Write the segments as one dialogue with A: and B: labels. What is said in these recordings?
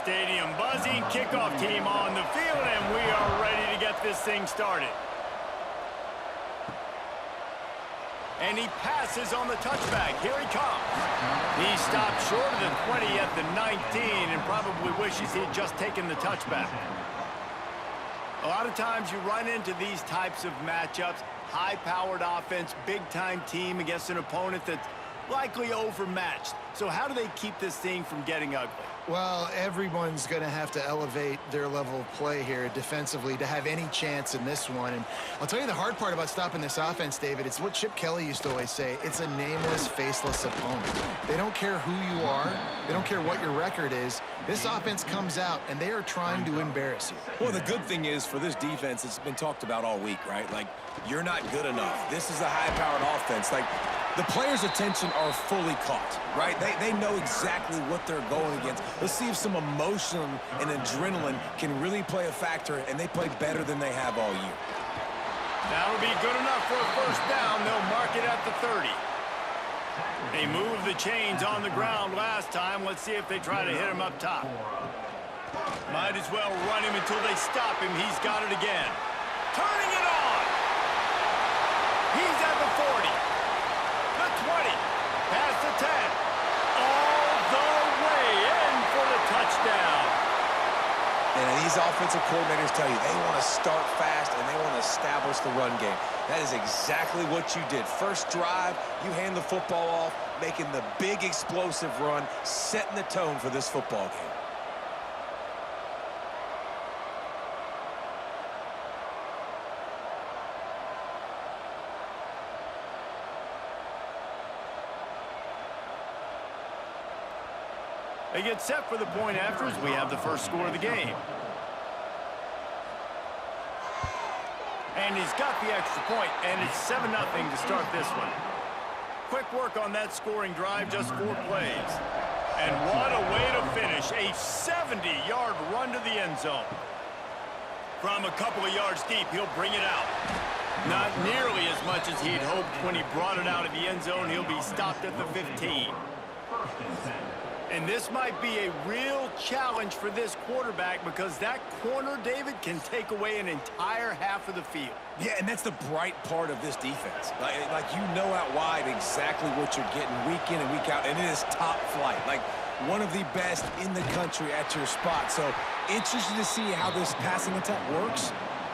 A: Stadium buzzing, kickoff team on the field, and we are ready to get this thing started. And he passes on the touchback. Here he comes. He stopped short of the 20 at the 19 and probably wishes he had just taken the touchback. A lot of times you run into these types of matchups, high-powered offense, big-time team against an opponent that's likely overmatched. So how do they keep this thing from getting ugly?
B: Well, everyone's going to have to elevate their level of play here defensively to have any chance in this one. And I'll tell you the hard part about stopping this offense, David, it's what Chip Kelly used to always say. It's a nameless, faceless opponent. They don't care who you are. They don't care what your record is. This offense comes out, and they are trying to embarrass you.
C: Well, the good thing is for this defense, it's been talked about all week, right? Like, you're not good enough. This is a high-powered offense. Like, the players' attention are fully caught, right? They know exactly what they're going against. Let's see if some emotion and adrenaline can really play a factor, and they play better than they have all year.
A: That'll be good enough for a first down. They'll mark it at the 30. They moved the chains on the ground last time. Let's see if they try to hit him up top. Might as well run him until they stop him. He's got it again. Turning it on. He's at the 40. The 20. Past the 10. All the way in for the touchdown.
C: And these offensive coordinators tell you they want to start fast and they want to establish the run game. That is exactly what you did. First drive, you hand the football off, making the big explosive run, setting the tone for this football game.
A: They get set for the point after as we have the first score of the game. And he's got the extra point, and it's 7-0 to start this one. Quick work on that scoring drive, just 4 plays. And what a way to finish, a 70-yard run to the end zone. From a couple of yards deep, he'll bring it out. Not nearly as much as he'd hoped when he brought it out of the end zone. He'll be stopped at the 15. And this might be a real challenge for this quarterback because that corner, David, can take away an entire half of the field.
C: Yeah, and that's the bright part of this defense. Like you know out wide exactly what you're getting week in and week out, and it is top flight. Like one of the best in the country at your spot. So interested to see how this passing attack works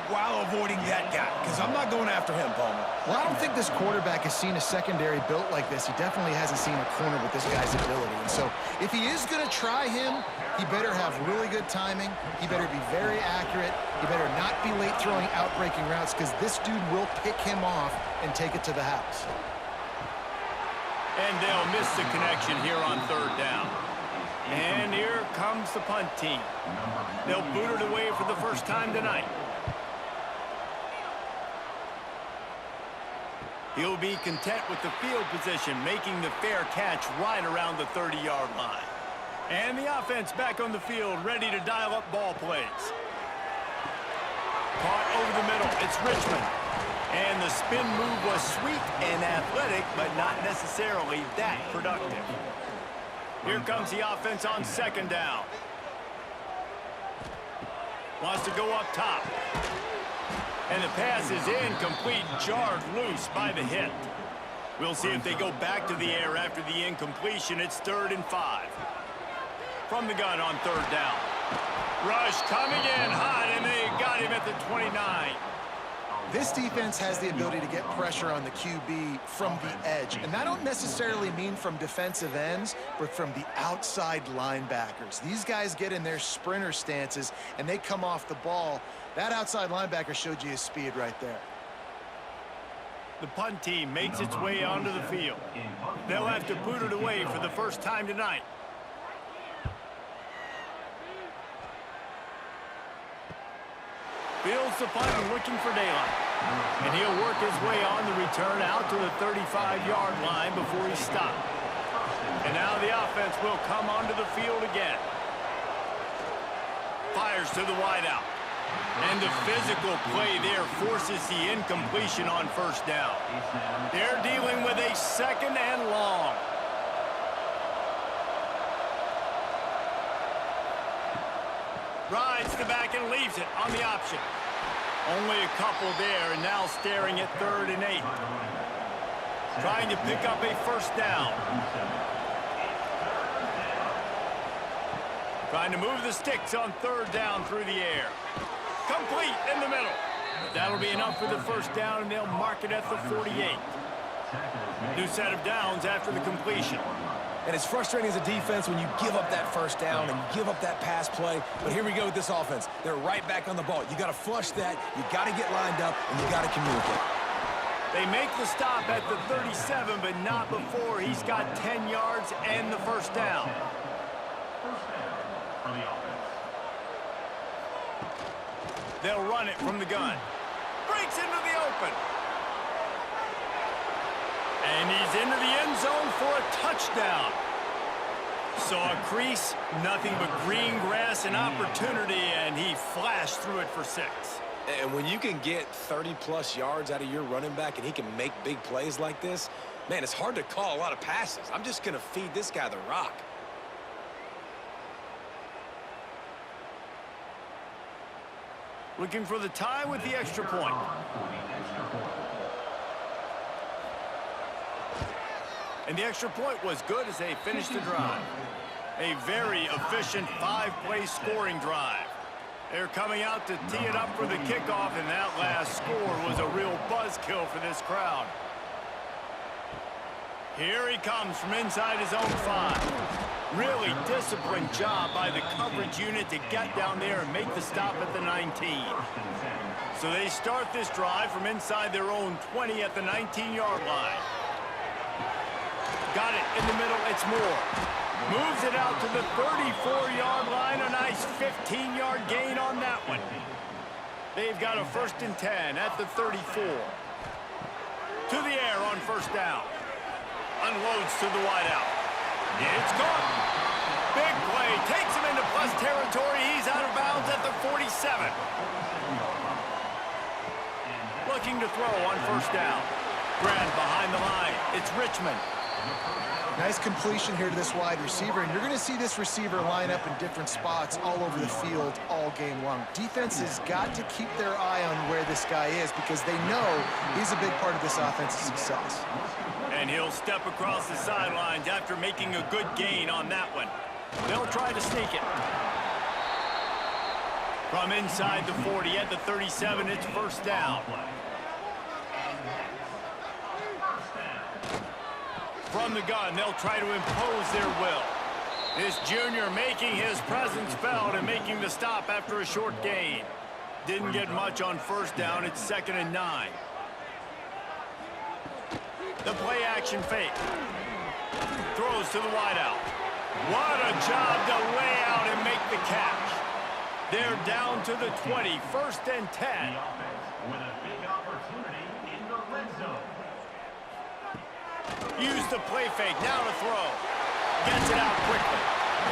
C: while avoiding that guy, because I'm not going after him, Palmer.
B: Well, I don't think this quarterback has seen a secondary built like this. He definitely hasn't seen a corner with this guy's ability. And so if he is going to try him, he better have really good timing. He better be very accurate. He better not be late throwing out-breaking routes because this dude will pick him off and take it to the house.
A: And they'll miss the connection here on third down. And here comes the punt team. They'll boot it away for the first time tonight. He'll be content with the field position, making the fair catch right around the 30-yard line. And the offense back on the field, ready to dial up ball plays. Caught over the middle, it's Richmond. And the spin move was sweet and athletic, but not necessarily that productive. Here comes the offense on second down. Wants to go up top. And the pass is incomplete, jarred loose by the hit. We'll see if they go back to the air after the incompletion. It's 3rd and 5. From the gun on third down. Rush coming in hot, and they got him at the 29.
B: This defense has the ability to get pressure on the QB from the edge. And I don't necessarily mean from defensive ends, but from the outside linebackers. These guys get in their sprinter stances, and they come off the ball. That outside linebacker showed you his speed right there.
A: The punt team makes its way onto the field. They'll have to boot it away for the first time tonight. Fields the punt and looking for daylight. And he'll work his way on the return out to the 35-yard line before he's stopped. And now the offense will come onto the field again. Fires to the wideout. And the physical play there forces the incompletion on first down. They're dealing with a 2nd and long. Rides the back and leaves it on the option. Only a couple there, and now staring at 3rd and 8. Trying to pick up a first down. Trying to move the sticks on 3rd down through the air. Complete in the middle. That'll be enough for the first down, and they'll mark it at the 48. New set of downs after the completion.
C: And it's frustrating as a defense when you give up that first down and you give up that pass play. But here we go with this offense. They're right back on the ball. You got to flush that. You got to get lined up, and you got to communicate.
A: They make the stop at the 37, but not before he's got 10 yards and the first down. They'll run it from the gun. Breaks into the open. And he's into the end zone for a touchdown. Saw a crease, nothing but green grass and opportunity, and he flashed through it for 6.
C: And when you can get 30-plus yards out of your running back and he can make big plays like this, man, it's hard to call a lot of passes. I'm just going to feed this guy the rock.
A: Looking for the tie with the extra point. And the extra point was good as they finished the drive. A very efficient 5-play scoring drive. They're coming out to tee it up for the kickoff, and that last score was a real buzzkill for this crowd. Here he comes from inside his own 5. Really disciplined job by the coverage unit to get down there and make the stop at the 19. So they start this drive from inside their own 20 at the 19-yard line. Got it in the middle, it's Moore. Moves it out to the 34-yard line, a nice 15-yard gain on that one. They've got a 1st and 10 at the 34. To the air on first down. Unloads to the wideout. It's gone. Big play, takes him into plus territory. He's out of bounds at the 47. Looking to throw on first down. Grant behind the line. It's Richmond.
B: Nice completion here to this wide receiver, and you're going to see this receiver line up in different spots all over the field all game long. Defense has got to keep their eye on where this guy is because they know he's a big part of this offense's success.
A: And he'll step across the sidelines after making a good gain on that one. They'll try to sneak it. From inside the 40 at the 37, it's first down. From the gun, they'll try to impose their will. This junior making his presence felt and making the stop after a short gain. Didn't get much on first down. It's 2nd and 9. The play action fake. Throws to the wideout. What a job to lay out and make the catch. They're down to the 20, 1st and 10. Use the play fake, now to throw. Gets it out quickly.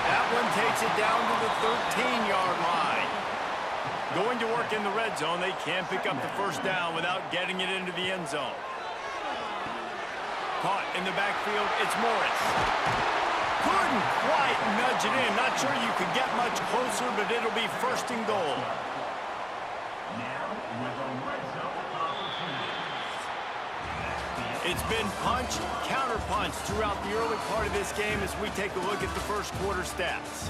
A: That one takes it down to the 13-yard line. Going to work in the red zone, they can't pick up the first down without getting it into the end zone. Caught in the backfield, it's Morris. Couldn't quite nudge it in. Not sure you could get much closer, but it'll be 1st and goal. It's been punch, counter-punch throughout the early part of this game as we take a look at the first quarter stats.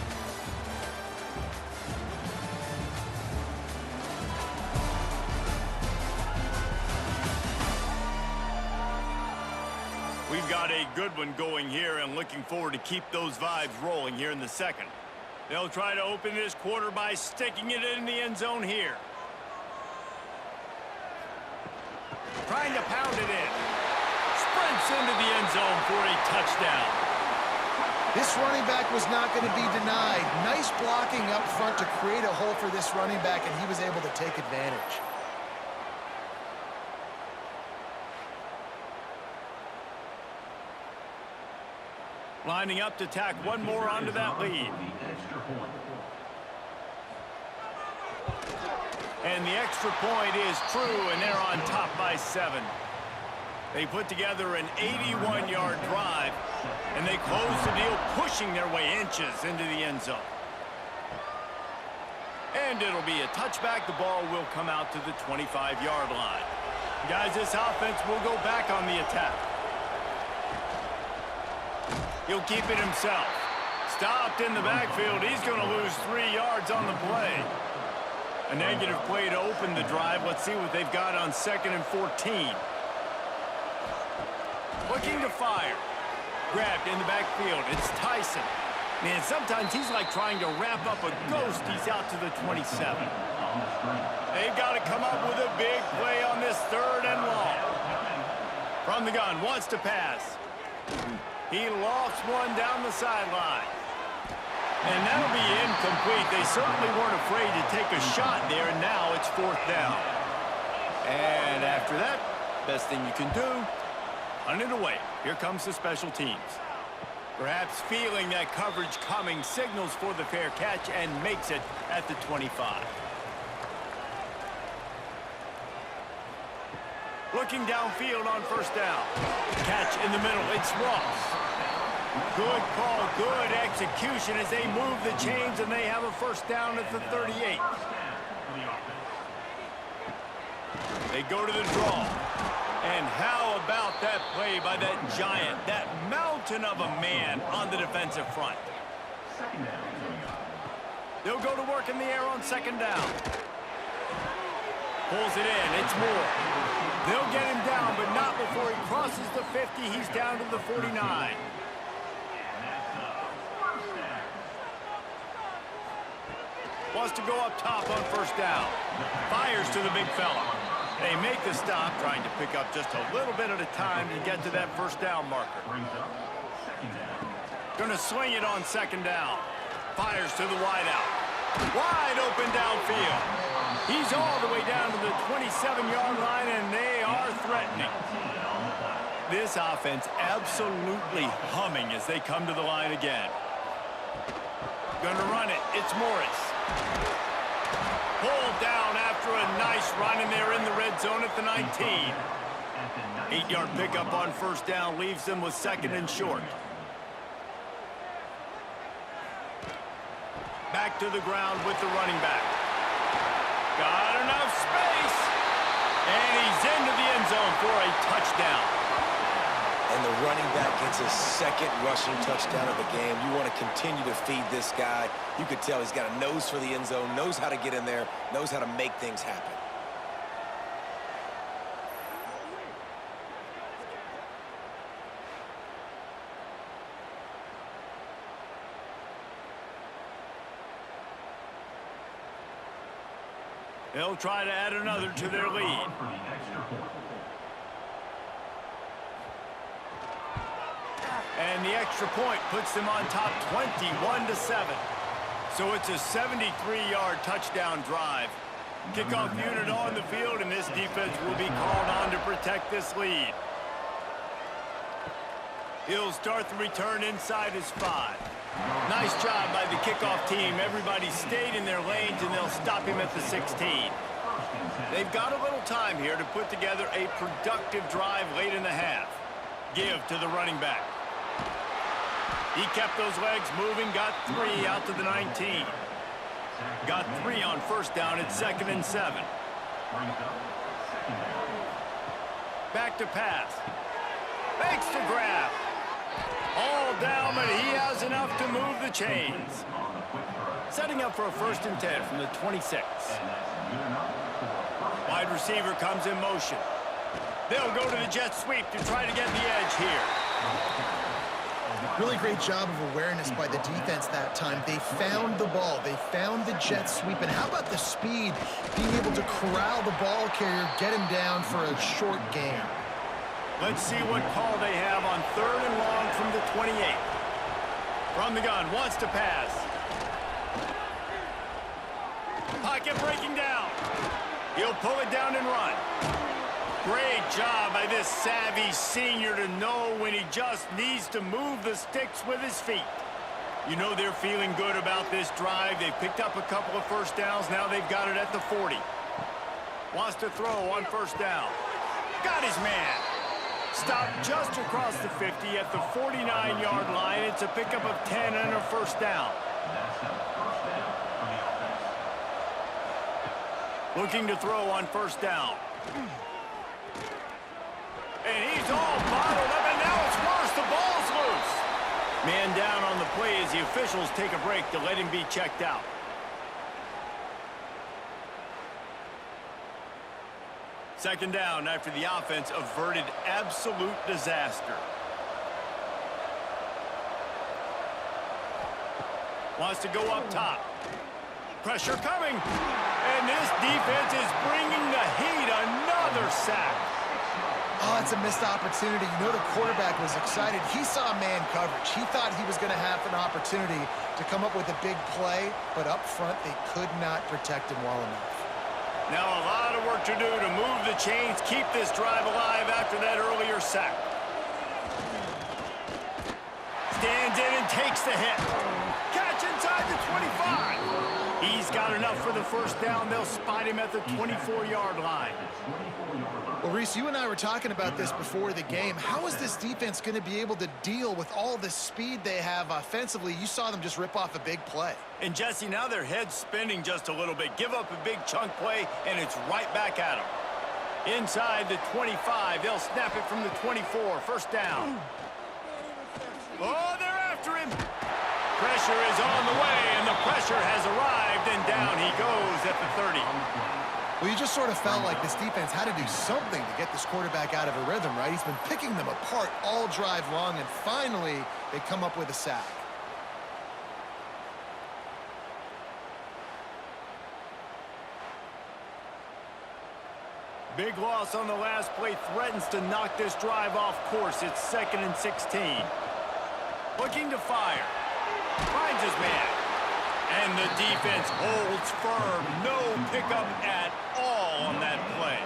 A: We've got a good one going here and looking forward to keep those vibes rolling here in the second. They'll try to open this quarter by sticking it in the end zone here. Trying to pound it in. Sprints into the end zone for a touchdown.
B: This running back was not going to be denied. Nice blocking up front to create a hole for this running back, and he was able to take advantage.
A: Lining up to tack one more onto that lead. And the extra point is true, and they're on top by 7. They put together an 81-yard drive, and they close the deal, pushing their way inches into the end zone. And it'll be a touchback. The ball will come out to the 25-yard line. Guys, this offense will go back on the attack. He'll keep it himself. Stopped in the backfield. He's going to lose 3 yards on the play. A negative play to open the drive. Let's see what they've got on 2nd and 14. Looking to fire. Grabbed in the backfield. It's Tyson. Man, sometimes he's like trying to wrap up a ghost. He's out to the 27. They've got to come up with a big play on this 3rd and long. From the gun, wants to pass. He lofts one down the sideline. And that'll be incomplete. They certainly weren't afraid to take a shot there, and now it's 4th down. And after that, best thing you can do, hunt it away. Here comes the special teams. Perhaps feeling that coverage coming, signals for the fair catch and makes it at the 25. Looking downfield on 1st down. Catch in the middle, it's Ross. Good call, good execution as they move the chains and they have a 1st down at the 38. They go to the draw. And how about that play by that giant, that mountain of a man on the defensive front? They'll go to work in the air on 2nd down. Pulls it in, it's Moore. They'll get him down, but not before he crosses the 50. He's down to the 49. Wants to go up top on 1st down. Fires to the big fella. They make the stop, trying to pick up just a little bit at a time to get to that 1st down marker. Going to swing it on 2nd down. Fires to the wideout. Wide open downfield. He's all the way down to the 27-yard line, and they are threatening. This offense absolutely humming as they come to the line again. Going to run it. It's Morris. Pulled down after a nice run, and they're in the red zone at the 19. 8-yard pickup on 1st down leaves them with 2nd and short. Back to the ground with the running back. Got enough space. And he's into the end zone for a touchdown.
C: And the running back gets his 2nd rushing touchdown of the game. You want to continue to feed this guy. You could tell he's got a nose for the end zone, knows how to get in there, knows how to make things happen.
A: They'll try to add another to their lead. And the extra point puts them on top 21-7. So it's a 73-yard touchdown drive. Kickoff unit on the field, and this defense will be called on to protect this lead. He'll start the return inside his 5. Nice job by the kickoff team. Everybody stayed in their lanes, and they'll stop him at the 16. They've got a little time here to put together a productive drive late in the half. Give to the running back. He kept those legs moving, got 3 out to the 19. Got 3 on 1st down at 2nd and 7. Back to pass. Makes the grab. All down, but he has enough to move the chains. Setting up for a 1st and 10 from the 26. Wide receiver comes in motion. They'll go to the jet sweep to try to get the edge here.
B: Really great job of awareness by the defense that time. They found the ball. They found the jet sweep. And how about the speed? Being able to corral the ball carrier, get him down for a short gain.
A: Let's see what call they have on 3rd and long from the 28. From the gun, wants to pass. Pocket breaking down. He'll pull it down and run. Great job by this savvy senior to know when he just needs to move the sticks with his feet. You know they're feeling good about this drive. They've picked up a couple of 1st downs. Now they've got it at the 40. Wants to throw on 1st down. Got his man. Stopped just across the 50 at the 49-yard line. It's a pickup of 10 and a 1st down. Looking to throw on first down. And he's all bottled up, and now it's worse. The ball's loose. Man down on the play as the officials take a break to let him be checked out. Second down after the offense averted absolute disaster. Wants to go up top. Pressure coming. And this defense is bringing the heat. Another sack.
B: Oh, it's a missed opportunity. You know the quarterback was excited. He saw man coverage. He thought he was going to have an opportunity to come up with a big play, but up front they could not protect him well enough.
A: Now a lot of work to do to move the chains, keep this drive alive after that earlier sack. Stands in and takes the hit. Catch inside the 25. He's got enough for the first down. They'll spot him at the 24-yard line.
B: Well, Reese, you and I were talking about this before the game. How is this defense going to be able to deal with all the speed they have offensively? You saw them just rip off a big play.
A: And, Jesse, now their head's spinning just a little bit. Give up a big chunk play, and it's right back at them. Inside the 25, they'll snap it from the 24. First down. Oh, they're after him. Pressure is on the way, and the pressure has arrived, and down he goes at the 30.
B: Well, you just sort of felt like this defense had to do something to get this quarterback out of a rhythm, right? He's been picking them apart all drive long, and finally they come up with a sack.
A: Big loss on the last play threatens to knock this drive off course. It's 2nd and 16. Looking to fire. Finds his man. And the defense holds firm. No pickup at all on that play.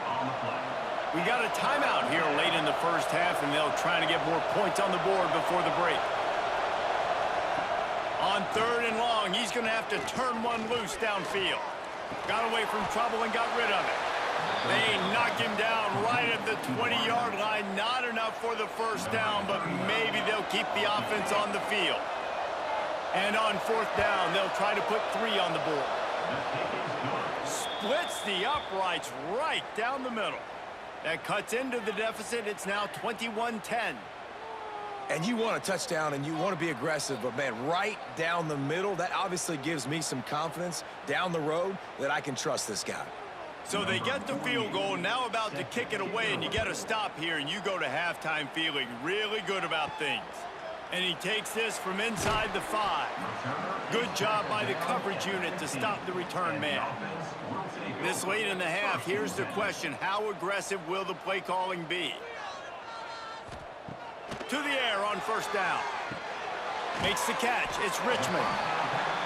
A: We got a timeout here late in the first half, and they'll try to get more points on the board before the break. On 3rd and long, he's going to have to turn one loose downfield. Got away from trouble and got rid of it. They knock him down right at the 20-yard line. Not enough for the first down, but maybe they'll keep the offense on the field. And on 4th down, they'll try to put 3 on the board. Splits the uprights right down the middle. That cuts into the deficit. It's now 21-10.
C: And you want a touchdown and you want to be aggressive, but, man, right down the middle, that obviously gives me some confidence down the road that I can trust this guy.
A: So they get the field goal, now about to kick it away, and you get a stop here, and you go to halftime feeling really good about things. And he takes this from inside the 5. Good job by the coverage unit to stop the return man. This late in the half, here's the question. How aggressive will the play calling be? To the air on first down. Makes the catch. It's Richmond.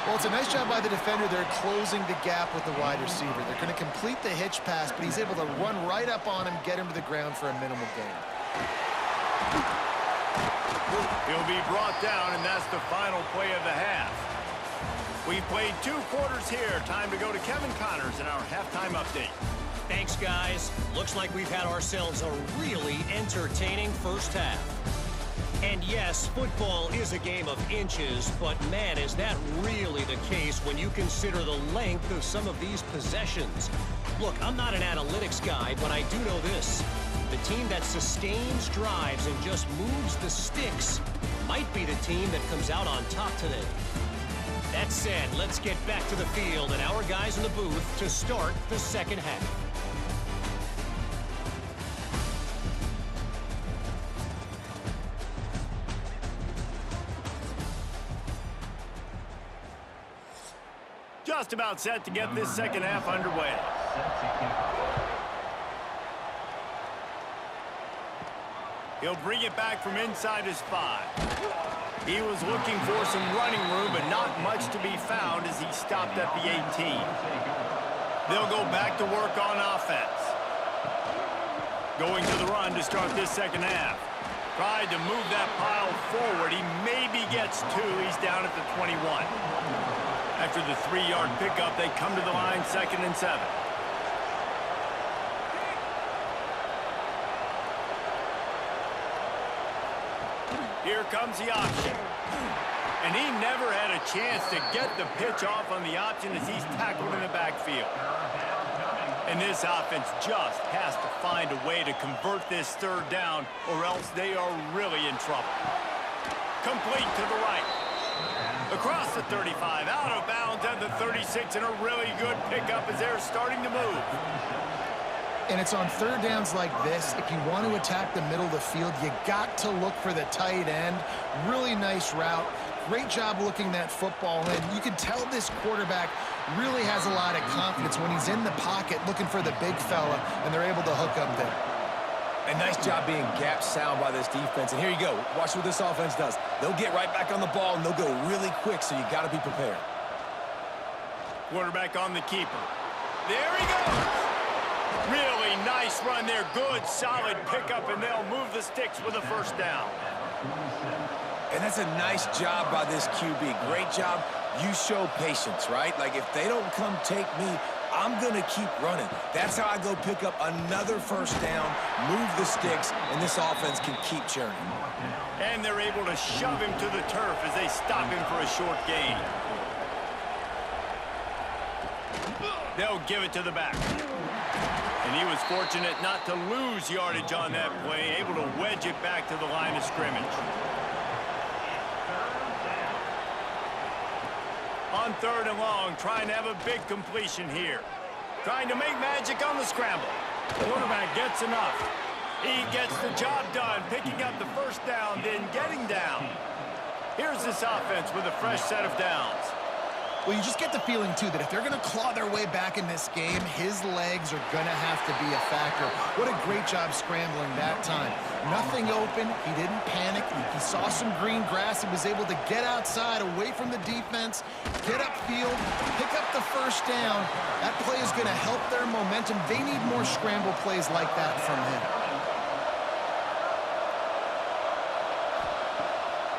B: Well, it's a nice job by the defender. They're closing the gap with the wide receiver. They're going to complete the hitch pass, but he's able to run right up on him, get him to the ground for a minimal gain.
A: He'll be brought down, and that's the final play of the half. We've played 2 quarters here. Time to go to Kevin Connors in our halftime update.
D: Thanks, guys. Looks like we've had ourselves a really entertaining first half. And yes, football is a game of inches, but man, is that really the case when you consider the length of some of these possessions. Look, I'm not an analytics guy, but I do know this. The team that sustains drives and just moves the sticks might be the team that comes out on top today. That said, let's get back to the field and our guys in the booth to start the second half.
A: Just about set to get this second half underway. He'll bring it back from inside his 5. He was looking for some running room, but not much to be found as he stopped at the 18. They'll go back to work on offense. Going to the run to start this second half. Tried to move that pile forward. He maybe gets 2. He's down at the 21. After the 3-yard pickup, they come to the line 2nd and 7. Here comes the option. And he never had a chance to get the pitch off on the option as he's tackled in the backfield. And this offense just has to find a way to convert this third down, or else they are really in trouble. Complete to the right. Across the 35, out of bounds at the 36, and a really good pickup as they're starting to move.
B: And it's on third downs like this, if you want to attack the middle of the field, you got to look for the tight end. Really nice route. Great job looking that football in. You can tell this quarterback really has a lot of confidence when he's in the pocket looking for the big fella, and they're able to hook up there.
C: And nice job being gap sound by this defense. And here you go. Watch what this offense does. They'll get right back on the ball, and they'll go really quick, so you got to be prepared.
A: Quarterback on the keeper. There he goes. Really nice run there. Good, solid pickup, and they'll move the sticks with a first down.
C: And that's a nice job by this QB. Great job. You show patience, right? Like, if they don't come take me, I'm going to keep running. That's how I go pick up another first down, move the sticks, and this offense can keep churning.
A: And they're able to shove him to the turf as they stop him for a short gain. They'll give it to the back. And he was fortunate not to lose yardage on that play, able to wedge it back to the line of scrimmage. On third and long, trying to have a big completion here. Trying to make magic on the scramble. The quarterback gets enough. He gets the job done, picking up the first down, then getting down. Here's this offense with a fresh set of downs.
B: Well, you just get the feeling, too, that if they're going to claw their way back in this game, his legs are going to have to be a factor. What a great job scrambling that time. Nothing open. He didn't panic. He saw some green grass and was able to get outside, away from the defense, get upfield, pick up the first down. That play is going to help their momentum. They need more scramble plays like that from him.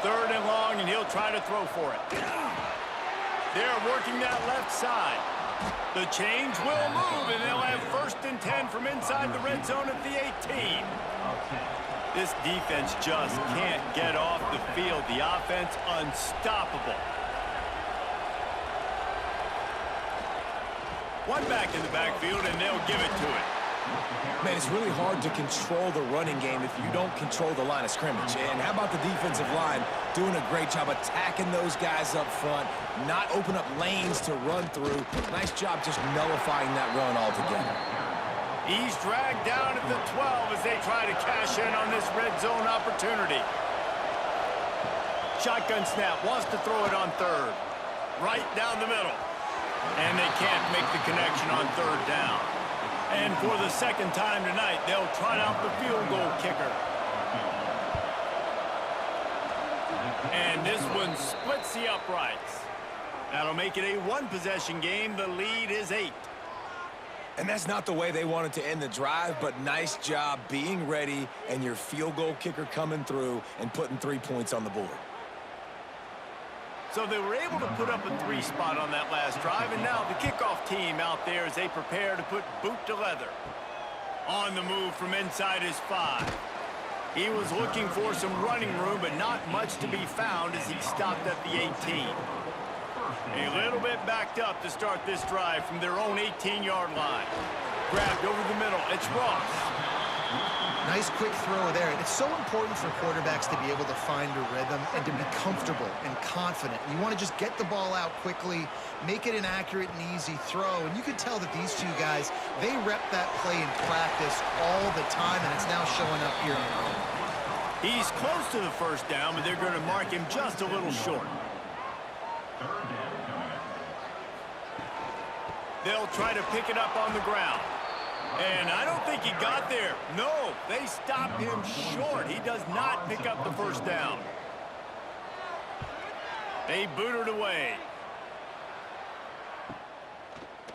A: Third and long, and he'll try to throw for it. They're working that left side. The chains will move, and they'll have first and 10 from inside the red zone at the 18. This defense just can't get off the field. The offense unstoppable. One back in the backfield, and they'll give it to it.
C: Man, it's really hard to control the running game if you don't control the line of scrimmage. And how about the defensive line doing a great job attacking those guys up front, not open up lanes to run through. Nice job just nullifying that run altogether.
A: He's dragged down at the 12 as they try to cash in on this red zone opportunity. Shotgun snap, wants to throw it on third. Right down the middle. And they can't make the connection on third down. And for the second time tonight, they'll trot out the field goal kicker. And this one splits the uprights. That'll make it a one-possession game. The lead is 8.
C: And that's not the way they wanted to end the drive, but nice job being ready and your field goal kicker coming through and putting 3 points on the board.
A: So they were able to put up a 3 spot on that last drive, and now the kickoff team out there as they prepare to put boot to leather. On the move from inside his 5. He was looking for some running room, but not much to be found as he stopped at the 18. A little bit backed up to start this drive from their own 18-yard line. Grabbed over the middle. It's Ross.
B: Nice quick throw there. It's so important for quarterbacks to be able to find a rhythm and to be comfortable and confident. You want to just get the ball out quickly, make it an accurate and easy throw. And you can tell that these two guys, they rep that play in practice all the time, and it's now showing up here in the room.
A: He's close to the first down, but they're going to mark him just a little short. They'll try to pick it up on the ground. And I don't think he got there. No, they stopped him short. He does not pick up the first down. They boot it away.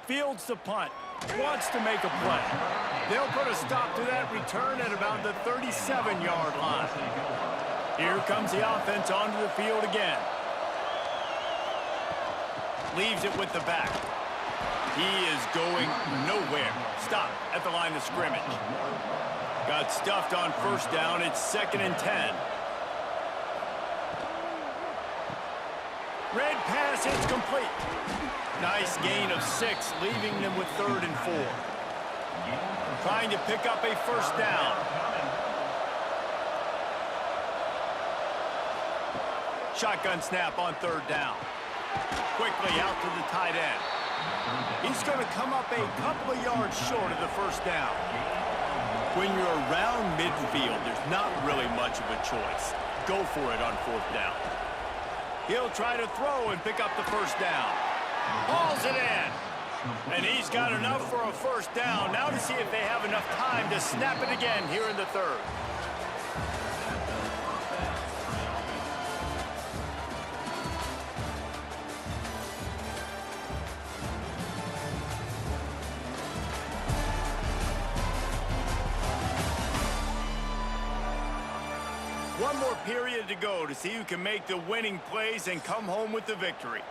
A: Fields the punt. Wants to make a play. They'll put a stop to that return at about the 37-yard line. Here comes the offense onto the field again. Leaves it with the back. He is going nowhere. Stop at the line of scrimmage. Got stuffed on first down. It's 2nd and 10. Red pass, it's complete. Nice gain of 6, leaving them with 3rd and 4. Trying to pick up a first down. Shotgun snap on third down. Quickly out to the tight end. He's going to come up a couple of yards short of the first down. When you're around midfield, there's not really much of a choice. Go for it on fourth down. He'll try to throw and pick up the first down. Hauls it in. And he's got enough for a first down. Now to see if they have enough time to snap it again here in the third. One more period to go to see who can make the winning plays and come home with the victory.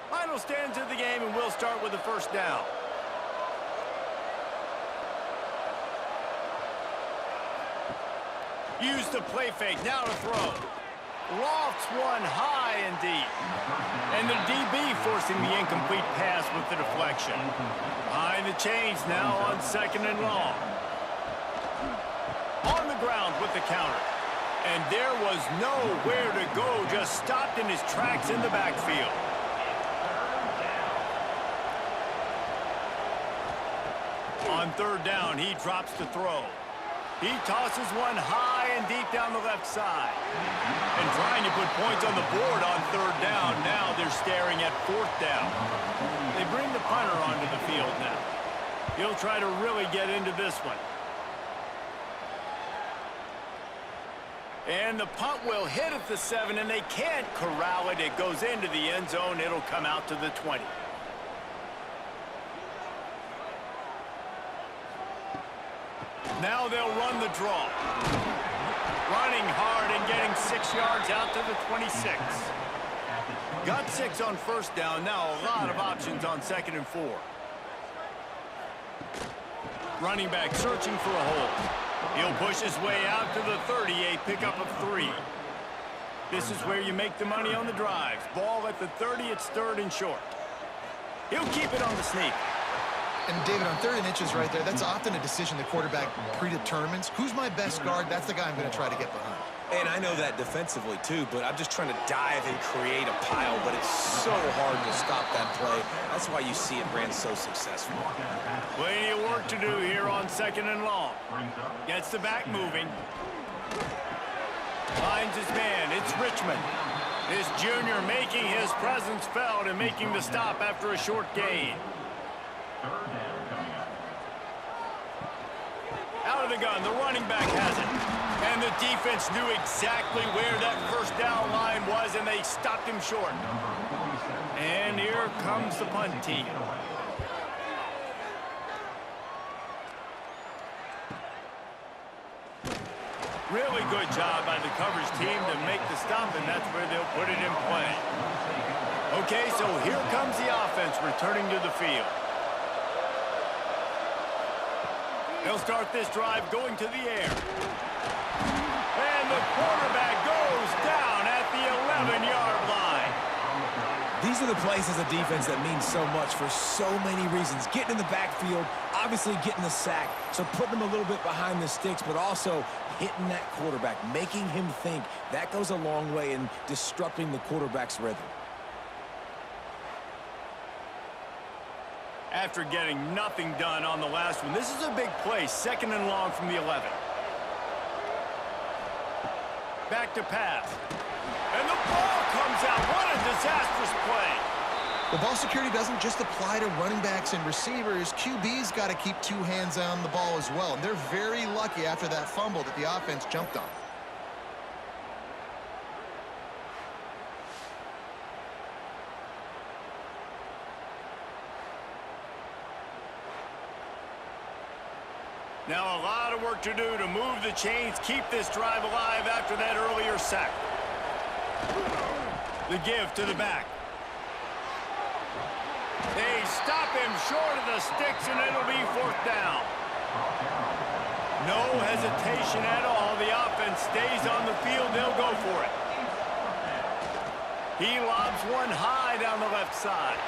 A: Final stands of the game, and we'll start with the first down. Use the play fake, now to throw. Lofts one high and deep. And the DB forcing the incomplete pass with the deflection. Behind the chains now on second and long. On the ground with the counter. And there was nowhere to go, just stopped in his tracks in the backfield. On third down, he drops to throw. He tosses one high and deep down the left side. And trying to put points on the board on third down. Now they're staring at fourth down. They bring the punter onto the field now. He'll try to really get into this one. And the punt will hit at the 7, and they can't corral it. It goes into the end zone. It'll come out to the 20. Now they'll run the draw. Running hard and getting 6 yards out to the 26. Got 6 on first down. Now a lot of options on second and 4. Running back searching for a hole. He'll push his way out to the 30, a pickup of 3. This is where you make the money on the drives. Ball at the 30, it's third and short. He'll keep it on the sneak.
B: And David, on third and inches right there, that's often a decision the quarterback predetermines. Who's my best guard? That's the guy I'm going to try to get behind.
C: And I know that defensively, too, but I'm just trying to dive and create a pile, but it's so hard to stop that play. That's why you see it ran so successful.
A: Plenty of work to do here on second and long. Gets the back moving. Finds his man. It's Richmond. This junior making his presence felt and making the stop after a short gain. Out of the gun, the running back has it. And the defense knew exactly where that first down line was, and they stopped him short. And here comes the punt team. Really good job by the coverage team to make the stop, and that's where they'll put it in play. Okay, so here comes the offense returning to the field. They'll start this drive going to the air. And the quarterback goes down at the 11-yard line.
C: These are the plays as a defense that mean so much for so many reasons. Getting in the backfield, obviously getting the sack, so putting them a little bit behind the sticks, but also hitting that quarterback, making him think. That goes a long way in disrupting the quarterback's rhythm.
A: After getting nothing done on the last one, this is a big play, second and long from the 11. Back to pass. And the ball comes out. What a disastrous play.
B: The ball security doesn't just apply to running backs and receivers. QB's got to keep 2 hands on the ball as well. And they're very lucky after that fumble that the offense jumped on.
A: Now a lot of work to do to move the chains, keep this drive alive after that earlier sack. The give to the back. They stop him short of the sticks, and it'll be fourth down. No hesitation at all. The offense stays on the field. They'll go for it. He lobs one high down the left side.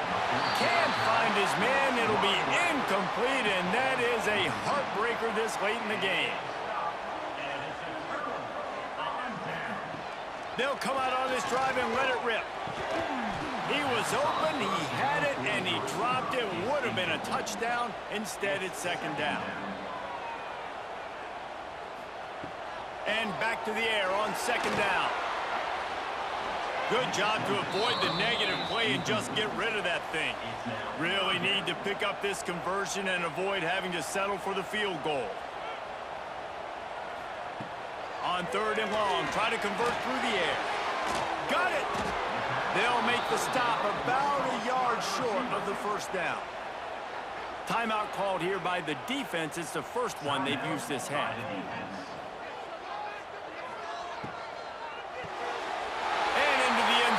A: Can't find his man. It'll be incomplete, and that is a heartbreaker this late in the game. They'll come out on this drive and let it rip. He was open, he had it, and he dropped it. Would have been a touchdown. Instead, it's second down. And back to the air on second down. Good job to avoid the negative play and just get rid of that thing. Really need to pick up this conversion and avoid having to settle for the field goal. On third and long, try to convert through the air. Got it! They'll make the stop about a yard short of the first down. Timeout called here by the defense. It's the first one they've used this half.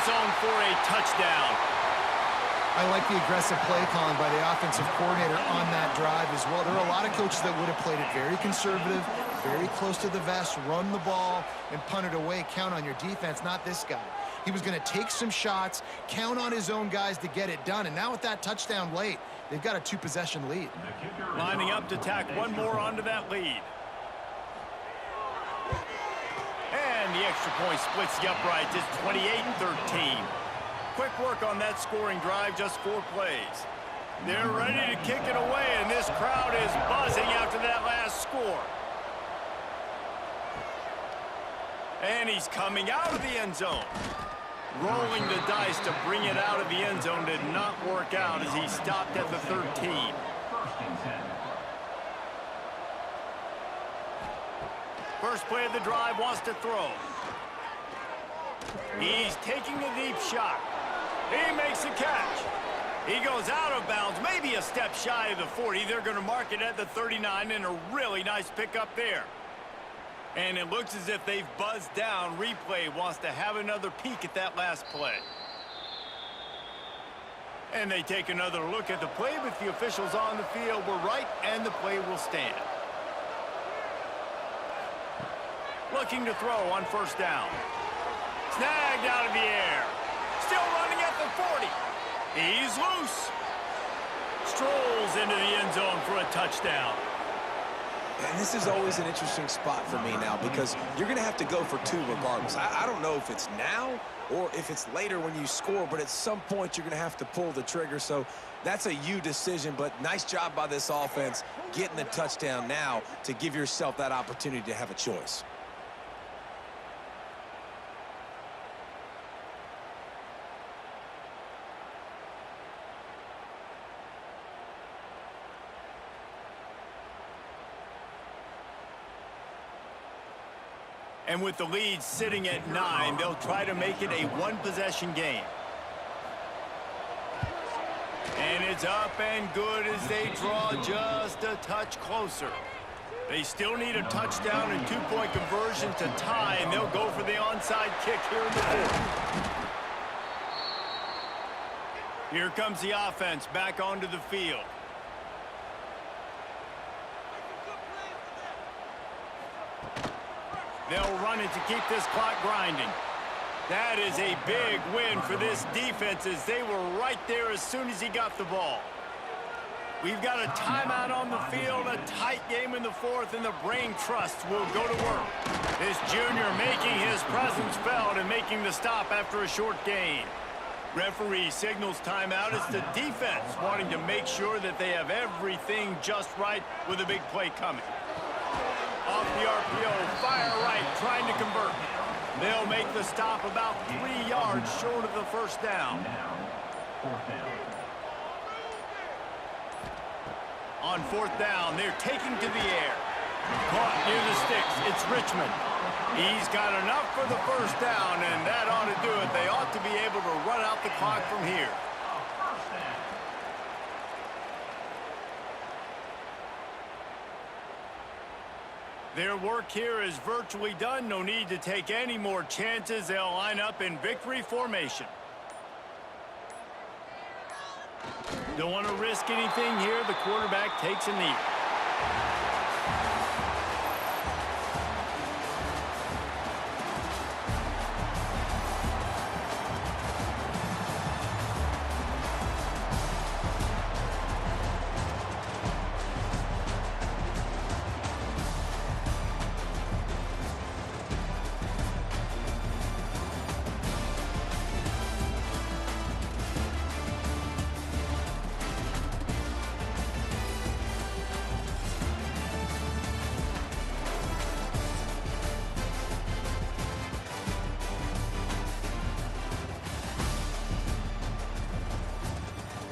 A: Zone for a touchdown.
B: I like the aggressive play calling by the offensive coordinator on that drive as well. There are a lot of coaches that would have played it very conservative, very close to the vest, run the ball, and punt it away. Count on your defense, not this guy. He was going to take some shots, count on his own guys to get it done. And now with that touchdown late, they've got a two-possession lead.
A: Lining up to tack one more onto that lead. And the extra point splits the uprights. It's 28-13. Quick work on that scoring drive, just 4 plays. They're ready to kick it away, and this crowd is buzzing after that last score. And he's coming out of the end zone. Rolling the dice to bring it out of the end zone did not work out as he stopped at the 13. First play of the drive, wants to throw. He's taking a deep shot. He makes a catch. He goes out of bounds, maybe a step shy of the 40. They're going to mark it at the 39, and a really nice pickup there. And it looks as if they've buzzed down. Replay wants to have another peek at that last play. And they take another look at the play, but the officials on the field were right, and the play will stand. Looking to throw on first down. Snagged out of the air. Still running at the 40. He's loose. Strolls into the end zone for a touchdown.
C: And this is always an interesting spot for me now because you're going to have to go for 2 regardless. I don't know if it's now or if it's later when you score, but at some point you're going to have to pull the trigger. So that's a you decision, but nice job by this offense getting the touchdown now to give yourself that opportunity to have a choice.
A: And with the lead sitting at 9, they'll try to make it a one-possession game. And it's up and good as they draw just a touch closer. They still need a touchdown and 2-point conversion to tie, and they'll go for the onside kick here in the 4th. Here comes the offense back onto the field. They'll run it to keep this clock grinding. That is a big win for this defense as they were right there as soon as he got the ball. We've got a timeout on the field, a tight game in the 4th, and the brain trust will go to work. This junior making his presence felt and making the stop after a short gain. Referee signals timeout. It's the defense wanting to make sure that they have everything just right with a big play coming. Off the RPO, fire right, trying to convert. They'll make the stop about 3 yards short of the first down. On 4th down, they're taking to the air. Caught near the sticks, it's Richmond. He's got enough for the first down, and that ought to do it. They ought to be able to run out the clock from here. Their work here is virtually done. No need to take any more chances. They'll line up in victory formation. Don't want to risk anything here. The quarterback takes a knee.